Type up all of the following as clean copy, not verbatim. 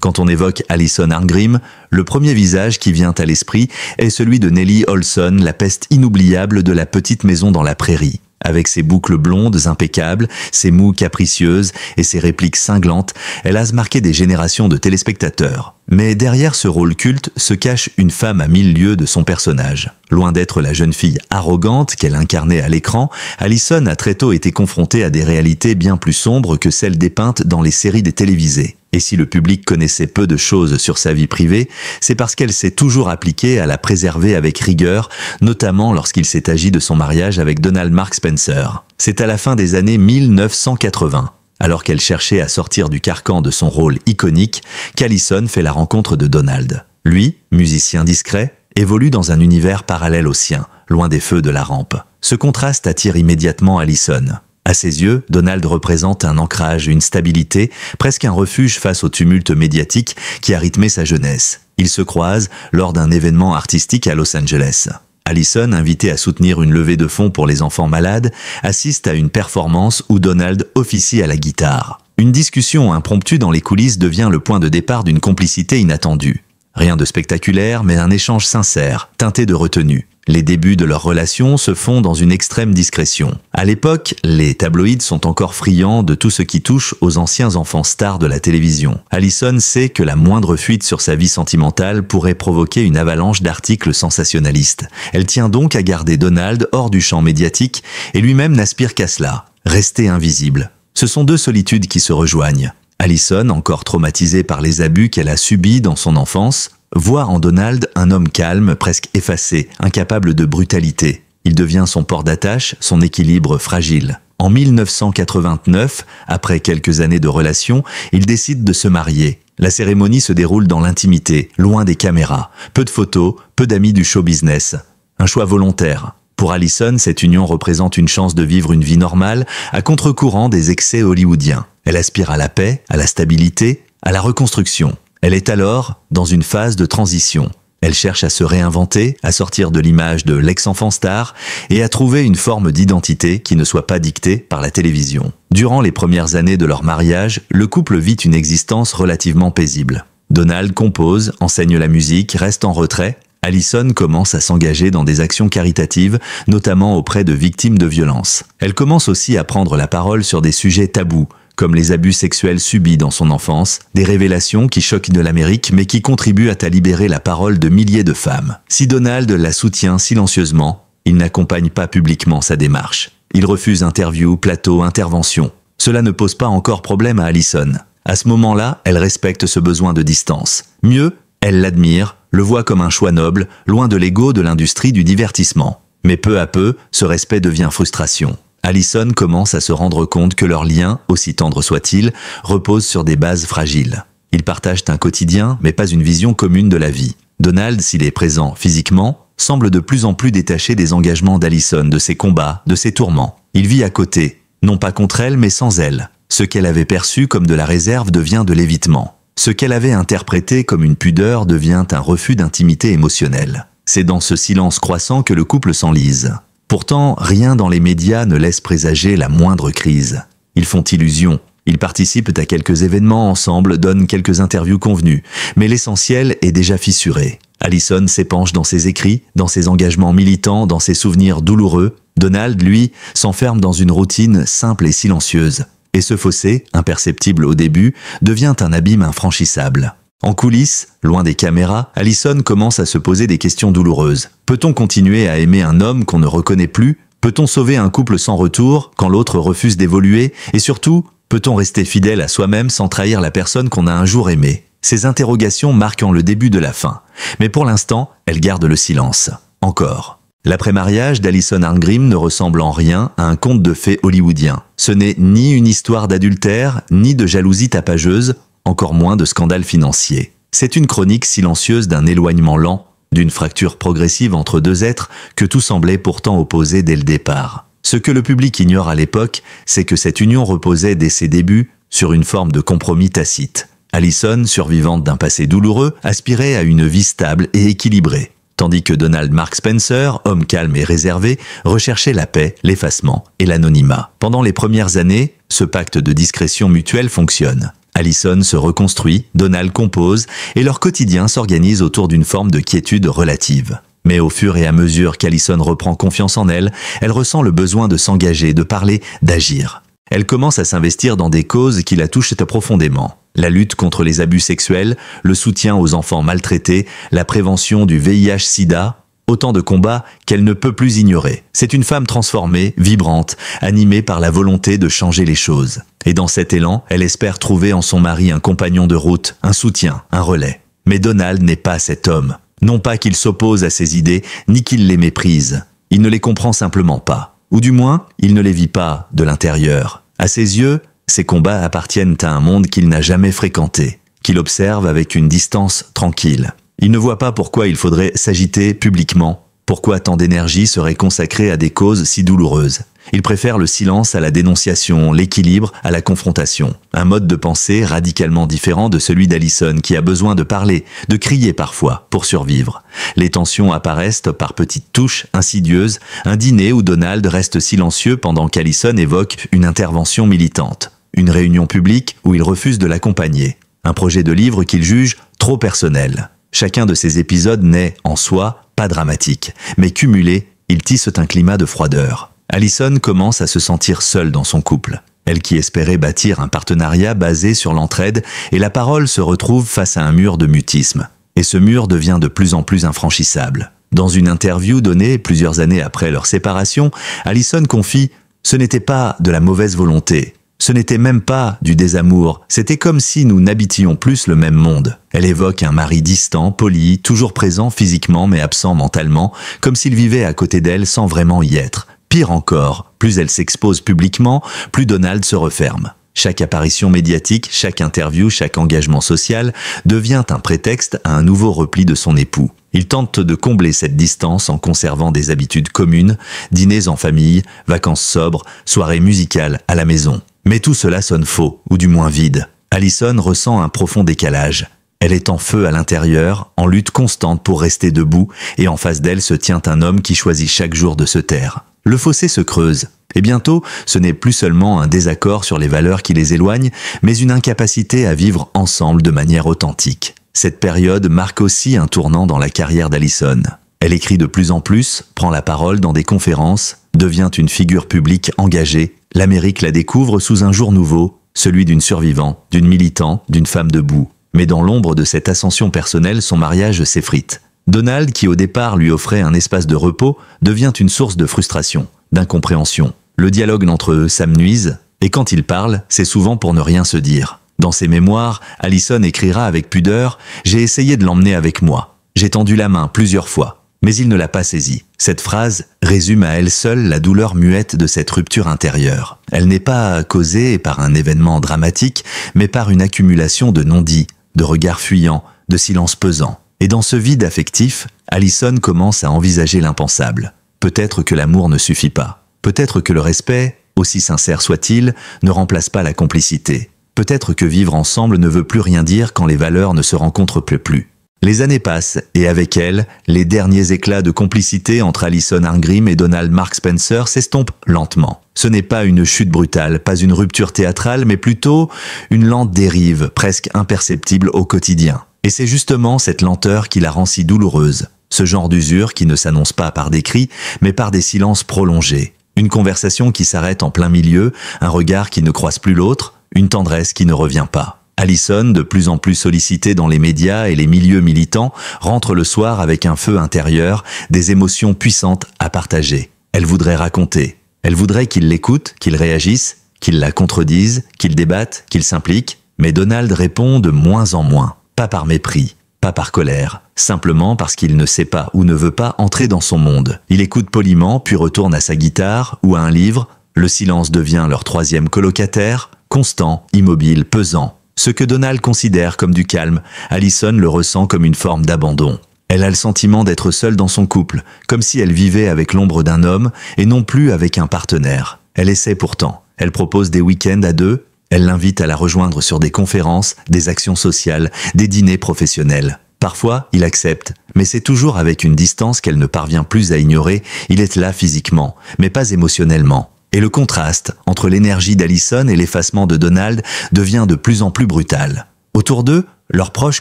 Quand on évoque Alison Arngrim, le premier visage qui vient à l'esprit est celui de Nellie Oleson, la peste inoubliable de la petite maison dans la prairie. Avec ses boucles blondes impeccables, ses moues capricieuses et ses répliques cinglantes, elle a marqué des générations de téléspectateurs. Mais derrière ce rôle culte se cache une femme à 1000 lieues de son personnage. Loin d'être la jeune fille arrogante qu'elle incarnait à l'écran, Alison a très tôt été confrontée à des réalités bien plus sombres que celles dépeintes dans les séries des télévisées. Et si le public connaissait peu de choses sur sa vie privée, c'est parce qu'elle s'est toujours appliquée à la préserver avec rigueur, notamment lorsqu'il s'est agi de son mariage avec Donald Mark Spencer. C'est à la fin des années 1980, alors qu'elle cherchait à sortir du carcan de son rôle iconique, qu'Alison fait la rencontre de Donald. Lui, musicien discret, évolue dans un univers parallèle au sien, loin des feux de la rampe. Ce contraste attire immédiatement Alison. À ses yeux, Donald représente un ancrage, une stabilité, presque un refuge face au tumulte médiatique qui a rythmé sa jeunesse. Ils se croisent lors d'un événement artistique à Los Angeles. Alison, invitée à soutenir une levée de fonds pour les enfants malades, assiste à une performance où Donald officie à la guitare. Une discussion impromptue dans les coulisses devient le point de départ d'une complicité inattendue. Rien de spectaculaire, mais un échange sincère, teinté de retenue. Les débuts de leur relation se font dans une extrême discrétion. À l'époque, les tabloïds sont encore friands de tout ce qui touche aux anciens enfants stars de la télévision. Alison sait que la moindre fuite sur sa vie sentimentale pourrait provoquer une avalanche d'articles sensationnalistes. Elle tient donc à garder Donald hors du champ médiatique et lui-même n'aspire qu'à cela, rester invisible. Ce sont deux solitudes qui se rejoignent. Alison, encore traumatisée par les abus qu'elle a subis dans son enfance, voit en Donald un homme calme, presque effacé, incapable de brutalité. Il devient son port d'attache, son équilibre fragile. En 1989, après quelques années de relation, ils décident de se marier. La cérémonie se déroule dans l'intimité, loin des caméras. Peu de photos, peu d'amis du show business. Un choix volontaire. Pour Alison, cette union représente une chance de vivre une vie normale, à contre-courant des excès hollywoodiens. Elle aspire à la paix, à la stabilité, à la reconstruction. Elle est alors dans une phase de transition. Elle cherche à se réinventer, à sortir de l'image de l'ex-enfant star et à trouver une forme d'identité qui ne soit pas dictée par la télévision. Durant les premières années de leur mariage, le couple vit une existence relativement paisible. Donald compose, enseigne la musique, reste en retrait. Alison commence à s'engager dans des actions caritatives, notamment auprès de victimes de violences. Elle commence aussi à prendre la parole sur des sujets tabous, comme les abus sexuels subis dans son enfance, des révélations qui choquent de l'Amérique mais qui contribuent à libérer la parole de milliers de femmes. Si Donald la soutient silencieusement, il n'accompagne pas publiquement sa démarche. Il refuse interviews, plateaux, interventions. Cela ne pose pas encore problème à Alison. À ce moment-là, elle respecte ce besoin de distance. Mieux, elle l'admire, le voit comme un choix noble, loin de l'ego de l'industrie du divertissement. Mais peu à peu, ce respect devient frustration. Alison commence à se rendre compte que leur lien, aussi tendre soit-il, repose sur des bases fragiles. Ils partagent un quotidien, mais pas une vision commune de la vie. Donald, s'il est présent physiquement, semble de plus en plus détaché des engagements d'Alison, de ses combats, de ses tourments. Il vit à côté, non pas contre elle, mais sans elle. Ce qu'elle avait perçu comme de la réserve devient de l'évitement. Ce qu'elle avait interprété comme une pudeur devient un refus d'intimité émotionnelle. C'est dans ce silence croissant que le couple s'enlise. Pourtant, rien dans les médias ne laisse présager la moindre crise. Ils font illusion. Ils participent à quelques événements ensemble, donnent quelques interviews convenues. Mais l'essentiel est déjà fissuré. Alison s'épanche dans ses écrits, dans ses engagements militants, dans ses souvenirs douloureux. Donald, lui, s'enferme dans une routine simple et silencieuse. Et ce fossé, imperceptible au début, devient un abîme infranchissable. En coulisses, loin des caméras, Alison commence à se poser des questions douloureuses. Peut-on continuer à aimer un homme qu'on ne reconnaît plus? Peut-on sauver un couple sans retour quand l'autre refuse d'évoluer? Et surtout, peut-on rester fidèle à soi-même sans trahir la personne qu'on a un jour aimée? Ces interrogations marquent le début de la fin. Mais pour l'instant, elle garde le silence. Encore. L'après-mariage d'Alison Arngrim ne ressemble en rien à un conte de fées hollywoodien. Ce n'est ni une histoire d'adultère, ni de jalousie tapageuse, encore moins de scandales financiers. C'est une chronique silencieuse d'un éloignement lent, d'une fracture progressive entre deux êtres que tout semblait pourtant opposé dès le départ. Ce que le public ignore à l'époque, c'est que cette union reposait dès ses débuts sur une forme de compromis tacite. Alison, survivante d'un passé douloureux, aspirait à une vie stable et équilibrée, tandis que Donald Mark Spencer, homme calme et réservé, recherchait la paix, l'effacement et l'anonymat. Pendant les premières années, ce pacte de discrétion mutuelle fonctionne. Allison se reconstruit, Donald compose, et leur quotidien s'organise autour d'une forme de quiétude relative. Mais au fur et à mesure qu'Allison reprend confiance en elle, elle ressent le besoin de s'engager, de parler, d'agir. Elle commence à s'investir dans des causes qui la touchent profondément. La lutte contre les abus sexuels, le soutien aux enfants maltraités, la prévention du VIH-Sida, autant de combats qu'elle ne peut plus ignorer. C'est une femme transformée, vibrante, animée par la volonté de changer les choses. Et dans cet élan, elle espère trouver en son mari un compagnon de route, un soutien, un relais. Mais Donald n'est pas cet homme. Non pas qu'il s'oppose à ses idées, ni qu'il les méprise. Il ne les comprend simplement pas. Ou du moins, il ne les vit pas de l'intérieur. À ses yeux, ces combats appartiennent à un monde qu'il n'a jamais fréquenté, qu'il observe avec une distance tranquille. Il ne voit pas pourquoi il faudrait s'agiter publiquement, pourquoi tant d'énergie serait consacrée à des causes si douloureuses. Il préfère le silence à la dénonciation, l'équilibre à la confrontation. Un mode de pensée radicalement différent de celui d'Allison qui a besoin de parler, de crier parfois, pour survivre. Les tensions apparaissent par petites touches insidieuses, un dîner où Donald reste silencieux pendant qu'Allison évoque une intervention militante. Une réunion publique où il refuse de l'accompagner. Un projet de livre qu'il juge trop personnel. Chacun de ces épisodes n'est, en soi, pas dramatique, mais cumulé, ils tissent un climat de froideur. Allison commence à se sentir seule dans son couple. Elle qui espérait bâtir un partenariat basé sur l'entraide, et la parole se retrouve face à un mur de mutisme. Et ce mur devient de plus en plus infranchissable. Dans une interview donnée plusieurs années après leur séparation, Allison confie « Ce n'était pas de la mauvaise volonté. Ce n'était même pas du désamour, c'était comme si nous n'habitions plus le même monde. » Elle évoque un mari distant, poli, toujours présent physiquement mais absent mentalement, comme s'il vivait à côté d'elle sans vraiment y être. Pire encore, plus elle s'expose publiquement, plus Donald se referme. Chaque apparition médiatique, chaque interview, chaque engagement social devient un prétexte à un nouveau repli de son époux. Il tente de combler cette distance en conservant des habitudes communes, dîners en famille, vacances sobres, soirées musicales à la maison. Mais tout cela sonne faux, ou du moins vide. Allison ressent un profond décalage. Elle est en feu à l'intérieur, en lutte constante pour rester debout, et en face d'elle se tient un homme qui choisit chaque jour de se taire. Le fossé se creuse, et bientôt, ce n'est plus seulement un désaccord sur les valeurs qui les éloignent, mais une incapacité à vivre ensemble de manière authentique. Cette période marque aussi un tournant dans la carrière d'Allison. Elle écrit de plus en plus, prend la parole dans des conférences, devient une figure publique engagée. L'Amérique la découvre sous un jour nouveau, celui d'une survivante, d'une militante, d'une femme debout. Mais dans l'ombre de cette ascension personnelle, son mariage s'effrite. Donald, qui au départ lui offrait un espace de repos, devient une source de frustration, d'incompréhension. Le dialogue entre eux s'amenuise, et quand ils parlent, c'est souvent pour ne rien se dire. Dans ses mémoires, Allison écrira avec pudeur « J'ai essayé de l'emmener avec moi. J'ai tendu la main plusieurs fois. » Mais il ne l'a pas saisie. Cette phrase résume à elle seule la douleur muette de cette rupture intérieure. Elle n'est pas causée par un événement dramatique, mais par une accumulation de non-dits, de regards fuyants, de silences pesants. Et dans ce vide affectif, Allison commence à envisager l'impensable. Peut-être que l'amour ne suffit pas. Peut-être que le respect, aussi sincère soit-il, ne remplace pas la complicité. Peut-être que vivre ensemble ne veut plus rien dire quand les valeurs ne se rencontrent plus. Les années passent, et avec elles, les derniers éclats de complicité entre Allison Arngrim et Donald Mark Spencer s'estompent lentement. Ce n'est pas une chute brutale, pas une rupture théâtrale, mais plutôt une lente dérive, presque imperceptible au quotidien. Et c'est justement cette lenteur qui la rend si douloureuse. Ce genre d'usure qui ne s'annonce pas par des cris, mais par des silences prolongés. Une conversation qui s'arrête en plein milieu, un regard qui ne croise plus l'autre, une tendresse qui ne revient pas. Allison, de plus en plus sollicitée dans les médias et les milieux militants, rentre le soir avec un feu intérieur, des émotions puissantes à partager. Elle voudrait raconter. Elle voudrait qu'il l'écoute, qu'il réagisse, qu'il la contredise, qu'il débatte, qu'il s'implique. Mais Donald répond de moins en moins. Pas par mépris, pas par colère, simplement parce qu'il ne sait pas ou ne veut pas entrer dans son monde. Il écoute poliment, puis retourne à sa guitare ou à un livre. Le silence devient leur troisième colocataire, constant, immobile, pesant. Ce que Donald considère comme du calme, Allison le ressent comme une forme d'abandon. Elle a le sentiment d'être seule dans son couple, comme si elle vivait avec l'ombre d'un homme et non plus avec un partenaire. Elle essaie pourtant. Elle propose des week-ends à deux. Elle l'invite à la rejoindre sur des conférences, des actions sociales, des dîners professionnels. Parfois, il accepte, mais c'est toujours avec une distance qu'elle ne parvient plus à ignorer. Il est là physiquement, mais pas émotionnellement. Et le contraste entre l'énergie d'Allison et l'effacement de Donald devient de plus en plus brutal. Autour d'eux, leurs proches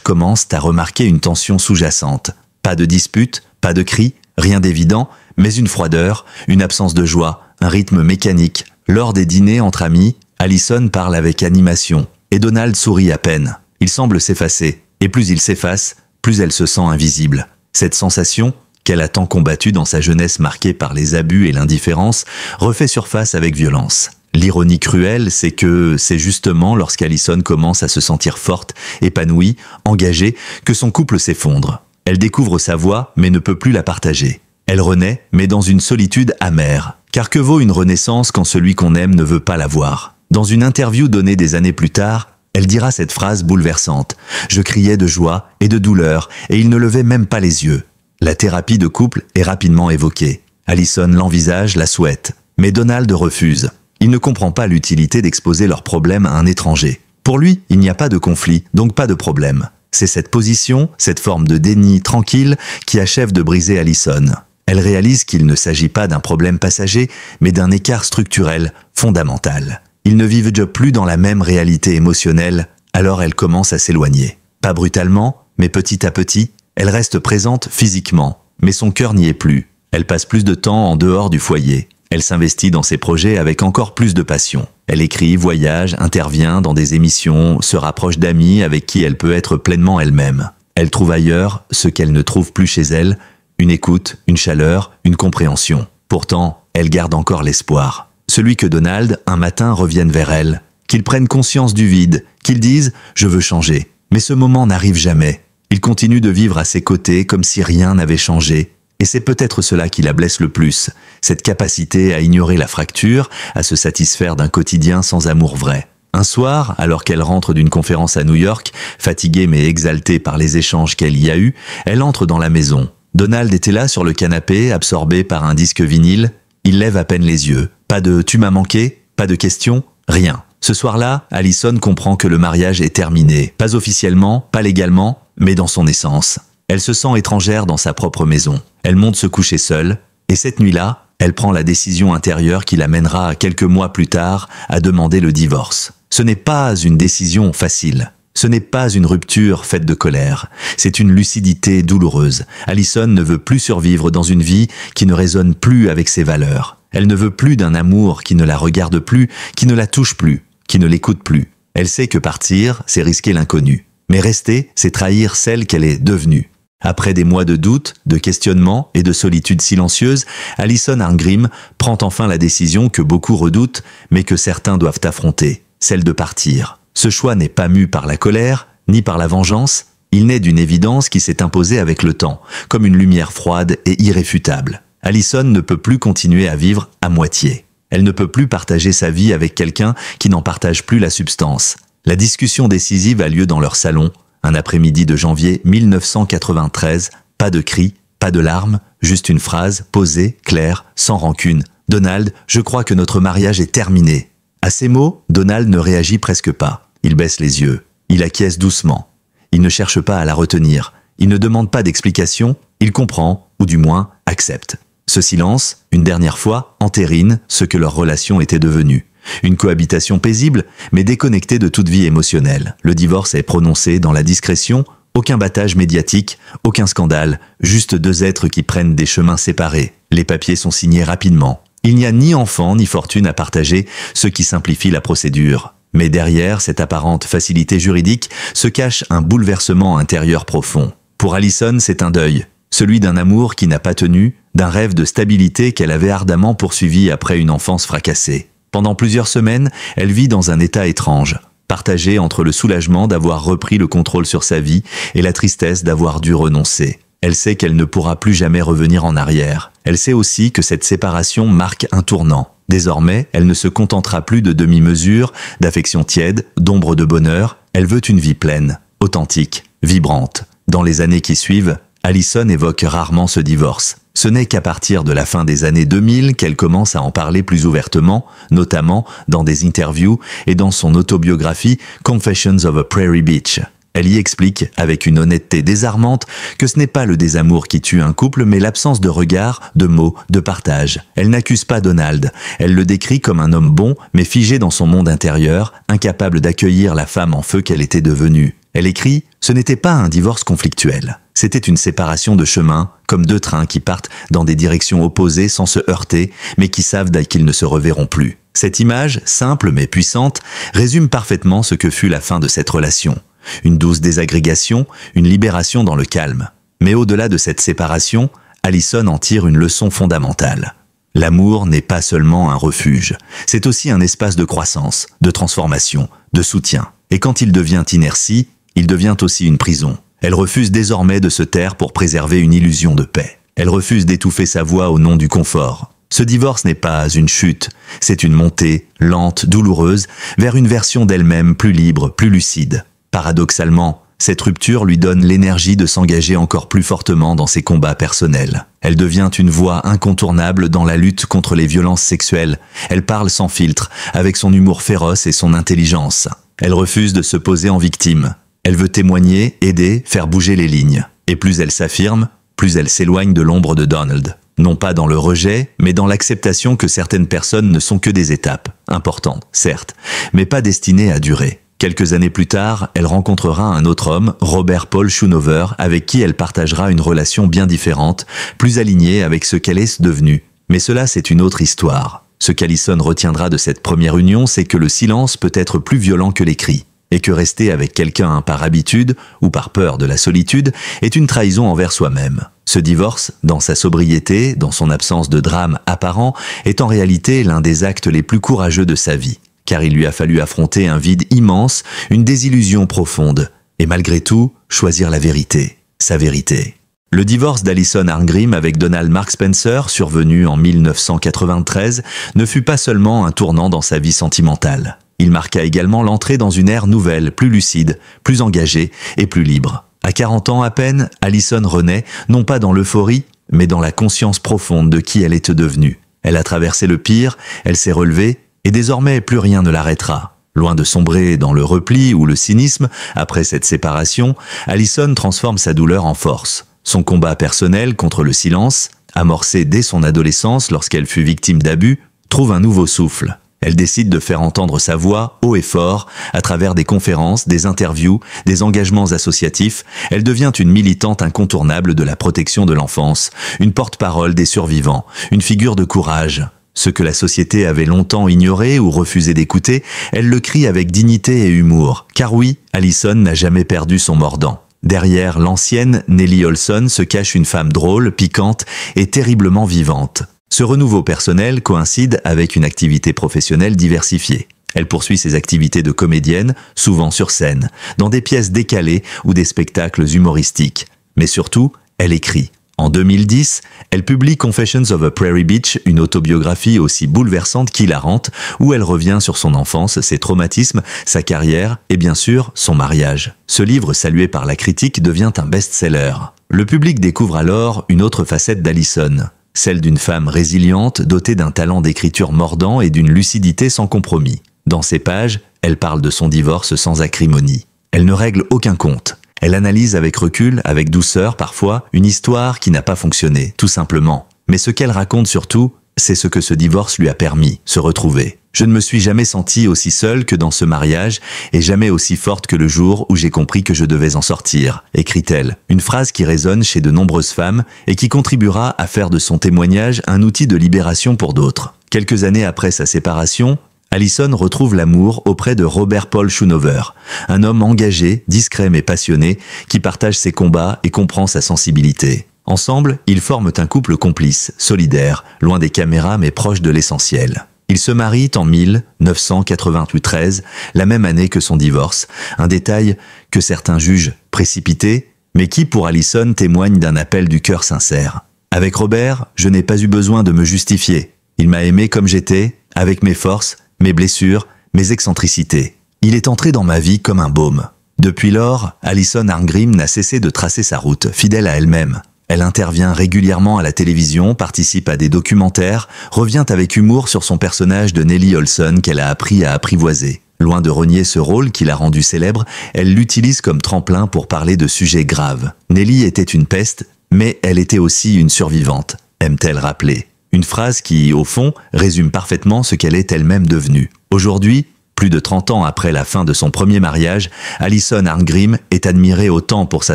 commencent à remarquer une tension sous-jacente. Pas de dispute, pas de cris, rien d'évident, mais une froideur, une absence de joie, un rythme mécanique. Lors des dîners entre amis, Allison parle avec animation, et Donald sourit à peine. Il semble s'effacer, et plus il s'efface, plus elle se sent invisible. Cette sensation, qu'elle a tant combattue dans sa jeunesse marquée par les abus et l'indifférence, refait surface avec violence. L'ironie cruelle, c'est que c'est justement lorsqu'Allison commence à se sentir forte, épanouie, engagée, que son couple s'effondre. Elle découvre sa voix, mais ne peut plus la partager. Elle renaît, mais dans une solitude amère. Car que vaut une renaissance quand celui qu'on aime ne veut pas la voir? Dans une interview donnée des années plus tard, elle dira cette phrase bouleversante. « Je criais de joie et de douleur, et il ne levait même pas les yeux. » La thérapie de couple est rapidement évoquée. Allison l'envisage, la souhaite. Mais Donald refuse. Il ne comprend pas l'utilité d'exposer leurs problèmes à un étranger. Pour lui, il n'y a pas de conflit, donc pas de problème. C'est cette position, cette forme de déni tranquille qui achève de briser Allison. Elle réalise qu'il ne s'agit pas d'un problème passager, mais d'un écart structurel, fondamental. Ils ne vivent plus dans la même réalité émotionnelle, alors elle commence à s'éloigner. Pas brutalement, mais petit à petit, elle reste présente physiquement, mais son cœur n'y est plus. Elle passe plus de temps en dehors du foyer. Elle s'investit dans ses projets avec encore plus de passion. Elle écrit, voyage, intervient dans des émissions, se rapproche d'amis avec qui elle peut être pleinement elle-même. Elle trouve ailleurs ce qu'elle ne trouve plus chez elle, une écoute, une chaleur, une compréhension. Pourtant, elle garde encore l'espoir. Celui que Donald, un matin, revienne vers elle, qu'il prenne conscience du vide, qu'il dise « je veux changer ». Mais ce moment n'arrive jamais. Il continue de vivre à ses côtés comme si rien n'avait changé. Et c'est peut-être cela qui la blesse le plus, cette capacité à ignorer la fracture, à se satisfaire d'un quotidien sans amour vrai. Un soir, alors qu'elle rentre d'une conférence à New York, fatiguée mais exaltée par les échanges qu'elle y a eus, elle entre dans la maison. Donald était là sur le canapé, absorbé par un disque vinyle. Il lève à peine les yeux. Pas de « tu m'as manqué », pas de questions, rien. Ce soir-là, Allison comprend que le mariage est terminé. Pas officiellement, pas légalement, mais dans son essence. Elle se sent étrangère dans sa propre maison. Elle monte se coucher seule, et cette nuit-là, elle prend la décision intérieure qui l'amènera quelques mois plus tard à demander le divorce. Ce n'est pas une décision facile. Ce n'est pas une rupture faite de colère. C'est une lucidité douloureuse. Allison ne veut plus survivre dans une vie qui ne résonne plus avec ses valeurs. Elle ne veut plus d'un amour qui ne la regarde plus, qui ne la touche plus, qui ne l'écoute plus. Elle sait que partir, c'est risquer l'inconnu. Mais rester, c'est trahir celle qu'elle est devenue. Après des mois de doute, de questionnement et de solitude silencieuse, Allison Arngrim prend enfin la décision que beaucoup redoutent, mais que certains doivent affronter, celle de partir. Ce choix n'est pas mû par la colère, ni par la vengeance, il naît d'une évidence qui s'est imposée avec le temps, comme une lumière froide et irréfutable. Allison ne peut plus continuer à vivre à moitié. Elle ne peut plus partager sa vie avec quelqu'un qui n'en partage plus la substance. La discussion décisive a lieu dans leur salon, un après-midi de janvier 1993, pas de cris, pas de larmes, juste une phrase posée, claire, sans rancune. « Donald, je crois que notre mariage est terminé. » À ces mots, Donald ne réagit presque pas. Il baisse les yeux. Il acquiesce doucement. Il ne cherche pas à la retenir. Il ne demande pas d'explication. Il comprend, ou du moins, accepte. Ce silence, une dernière fois, entérine ce que leur relation était devenue. Une cohabitation paisible, mais déconnectée de toute vie émotionnelle. Le divorce est prononcé dans la discrétion, aucun battage médiatique, aucun scandale, juste deux êtres qui prennent des chemins séparés. Les papiers sont signés rapidement. Il n'y a ni enfant ni fortune à partager, ce qui simplifie la procédure. Mais derrière cette apparente facilité juridique se cache un bouleversement intérieur profond. Pour Allison, c'est un deuil. Celui d'un amour qui n'a pas tenu, d'un rêve de stabilité qu'elle avait ardemment poursuivi après une enfance fracassée. Pendant plusieurs semaines, elle vit dans un état étrange, partagé entre le soulagement d'avoir repris le contrôle sur sa vie et la tristesse d'avoir dû renoncer. Elle sait qu'elle ne pourra plus jamais revenir en arrière. Elle sait aussi que cette séparation marque un tournant. Désormais, elle ne se contentera plus de demi-mesures, d'affection tiède, d'ombre de bonheur. Elle veut une vie pleine, authentique, vibrante. Dans les années qui suivent, Allison évoque rarement ce divorce. Ce n'est qu'à partir de la fin des années 2000 qu'elle commence à en parler plus ouvertement, notamment dans des interviews et dans son autobiographie Confessions of a Prairie Beach. Elle y explique, avec une honnêteté désarmante, que ce n'est pas le désamour qui tue un couple, mais l'absence de regard, de mots, de partage. Elle n'accuse pas Donald. Elle le décrit comme un homme bon, mais figé dans son monde intérieur, incapable d'accueillir la femme en feu qu'elle était devenue. Elle écrit « Ce n'était pas un divorce conflictuel. C'était une séparation de chemin, comme deux trains qui partent dans des directions opposées sans se heurter, mais qui savent qu'ils ne se reverront plus. » Cette image, simple mais puissante, résume parfaitement ce que fut la fin de cette relation. Une douce désagrégation, une libération dans le calme. Mais au-delà de cette séparation, Allison en tire une leçon fondamentale. L'amour n'est pas seulement un refuge, c'est aussi un espace de croissance, de transformation, de soutien. Et quand il devient inertie, il devient aussi une prison. Elle refuse désormais de se taire pour préserver une illusion de paix. Elle refuse d'étouffer sa voix au nom du confort. Ce divorce n'est pas une chute, c'est une montée, lente, douloureuse, vers une version d'elle-même plus libre, plus lucide. Paradoxalement, cette rupture lui donne l'énergie de s'engager encore plus fortement dans ses combats personnels. Elle devient une voix incontournable dans la lutte contre les violences sexuelles. Elle parle sans filtre, avec son humour féroce et son intelligence. Elle refuse de se poser en victime. Elle veut témoigner, aider, faire bouger les lignes. Et plus elle s'affirme, plus elle s'éloigne de l'ombre de Donald. Non pas dans le rejet, mais dans l'acceptation que certaines personnes ne sont que des étapes, importantes, certes, mais pas destinées à durer. Quelques années plus tard, elle rencontrera un autre homme, Robert Paul Schoonover, avec qui elle partagera une relation bien différente, plus alignée avec ce qu'elle est devenue. Mais cela, c'est une autre histoire. Ce qu'Allison retiendra de cette première union, c'est que le silence peut être plus violent que les cris, et que rester avec quelqu'un par habitude, ou par peur de la solitude, est une trahison envers soi-même. Ce divorce, dans sa sobriété, dans son absence de drame apparent, est en réalité l'un des actes les plus courageux de sa vie. Car il lui a fallu affronter un vide immense, une désillusion profonde, et malgré tout, choisir la vérité, sa vérité. Le divorce d'Allison Arngrim avec Donald Mark Spencer, survenu en 1993, ne fut pas seulement un tournant dans sa vie sentimentale. Il marqua également l'entrée dans une ère nouvelle, plus lucide, plus engagée et plus libre. À 40 ans à peine, Allison renaît, non pas dans l'euphorie, mais dans la conscience profonde de qui elle est devenue. Elle a traversé le pire, elle s'est relevée, et désormais plus rien ne l'arrêtera. Loin de sombrer dans le repli ou le cynisme, après cette séparation, Allison transforme sa douleur en force. Son combat personnel contre le silence, amorcé dès son adolescence lorsqu'elle fut victime d'abus, trouve un nouveau souffle. Elle décide de faire entendre sa voix haut et fort à travers des conférences, des interviews, des engagements associatifs. Elle devient une militante incontournable de la protection de l'enfance, une porte-parole des survivants, une figure de courage. Ce que la société avait longtemps ignoré ou refusé d'écouter, elle le crie avec dignité et humour. Car oui, Allison n'a jamais perdu son mordant. Derrière l'ancienne Nellie Olson se cache une femme drôle, piquante et terriblement vivante. Ce renouveau personnel coïncide avec une activité professionnelle diversifiée. Elle poursuit ses activités de comédienne, souvent sur scène, dans des pièces décalées ou des spectacles humoristiques. Mais surtout, elle écrit. En 2010, elle publie Confessions of a Prairie Beach, une autobiographie aussi bouleversante qu'hilarante, où elle revient sur son enfance, ses traumatismes, sa carrière et bien sûr son mariage. Ce livre, salué par la critique, devient un best-seller. Le public découvre alors une autre facette d'Allison, celle d'une femme résiliente, dotée d'un talent d'écriture mordant et d'une lucidité sans compromis. Dans ses pages, elle parle de son divorce sans acrimonie. Elle ne règle aucun compte. Elle analyse avec recul, avec douceur parfois, une histoire qui n'a pas fonctionné, tout simplement. Mais ce qu'elle raconte surtout, c'est ce que ce divorce lui a permis, se retrouver. Je ne me suis jamais sentie aussi seule que dans ce mariage et jamais aussi forte que le jour où j'ai compris que je devais en sortir, écrit-elle. Une phrase qui résonne chez de nombreuses femmes et qui contribuera à faire de son témoignage un outil de libération pour d'autres. Quelques années après sa séparation, Allison retrouve l'amour auprès de Robert Paul Schoonover, un homme engagé, discret mais passionné, qui partage ses combats et comprend sa sensibilité. Ensemble, ils forment un couple complice, solidaire, loin des caméras mais proche de l'essentiel. Ils se marient en 1993, la même année que son divorce, un détail que certains jugent précipité, mais qui pour Allison témoigne d'un appel du cœur sincère. Avec Robert, je n'ai pas eu besoin de me justifier. Il m'a aimé comme j'étais, avec mes forces, mes blessures, mes excentricités. Il est entré dans ma vie comme un baume. Depuis lors, Allison Arngrim n'a cessé de tracer sa route, fidèle à elle-même. Elle intervient régulièrement à la télévision, participe à des documentaires, revient avec humour sur son personnage de Nellie Olson qu'elle a appris à apprivoiser. Loin de renier ce rôle qui l'a rendu célèbre, elle l'utilise comme tremplin pour parler de sujets graves. Nelly était une peste, mais elle était aussi une survivante, aime-t-elle rappeler. Une phrase qui, au fond, résume parfaitement ce qu'elle est elle-même devenue. Aujourd'hui, plus de 30 ans après la fin de son premier mariage, Alison Arngrim est admirée autant pour sa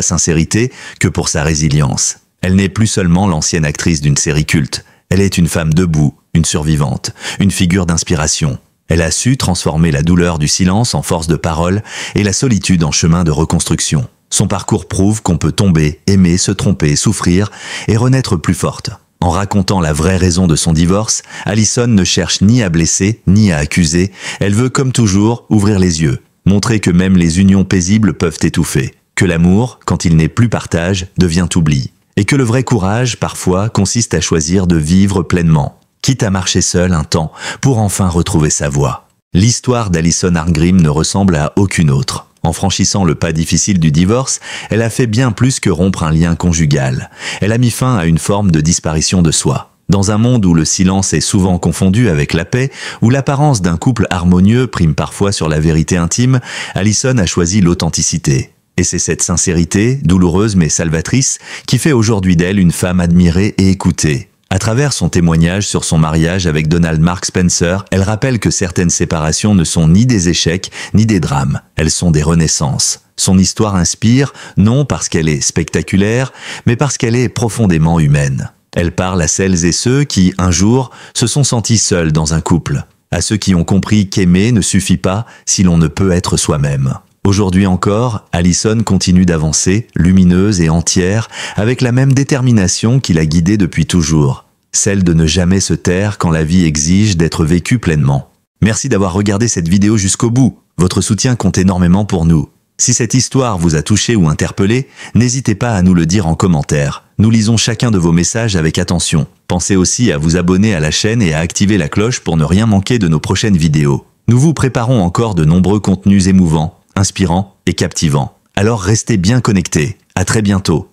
sincérité que pour sa résilience. Elle n'est plus seulement l'ancienne actrice d'une série culte. Elle est une femme debout, une survivante, une figure d'inspiration. Elle a su transformer la douleur du silence en force de parole et la solitude en chemin de reconstruction. Son parcours prouve qu'on peut tomber, aimer, se tromper, souffrir et renaître plus forte. En racontant la vraie raison de son divorce, Alison ne cherche ni à blesser, ni à accuser. Elle veut, comme toujours, ouvrir les yeux, montrer que même les unions paisibles peuvent étouffer, que l'amour, quand il n'est plus partage, devient oubli, et que le vrai courage, parfois, consiste à choisir de vivre pleinement, quitte à marcher seul un temps, pour enfin retrouver sa voie. L'histoire d'Alison Arngrim ne ressemble à aucune autre. En franchissant le pas difficile du divorce, elle a fait bien plus que rompre un lien conjugal. Elle a mis fin à une forme de disparition de soi. Dans un monde où le silence est souvent confondu avec la paix, où l'apparence d'un couple harmonieux prime parfois sur la vérité intime, Alison a choisi l'authenticité. Et c'est cette sincérité, douloureuse mais salvatrice, qui fait aujourd'hui d'elle une femme admirée et écoutée. À travers son témoignage sur son mariage avec Donald Mark Spencer, elle rappelle que certaines séparations ne sont ni des échecs, ni des drames. Elles sont des renaissances. Son histoire inspire, non parce qu'elle est spectaculaire, mais parce qu'elle est profondément humaine. Elle parle à celles et ceux qui, un jour, se sont sentis seuls dans un couple. À ceux qui ont compris qu'aimer ne suffit pas si l'on ne peut être soi-même. Aujourd'hui encore, Alison continue d'avancer, lumineuse et entière, avec la même détermination qui l'a guidée depuis toujours, celle de ne jamais se taire quand la vie exige d'être vécue pleinement. Merci d'avoir regardé cette vidéo jusqu'au bout, votre soutien compte énormément pour nous. Si cette histoire vous a touché ou interpellé, n'hésitez pas à nous le dire en commentaire. Nous lisons chacun de vos messages avec attention. Pensez aussi à vous abonner à la chaîne et à activer la cloche pour ne rien manquer de nos prochaines vidéos. Nous vous préparons encore de nombreux contenus émouvants, inspirant et captivant. Alors restez bien connectés. À très bientôt.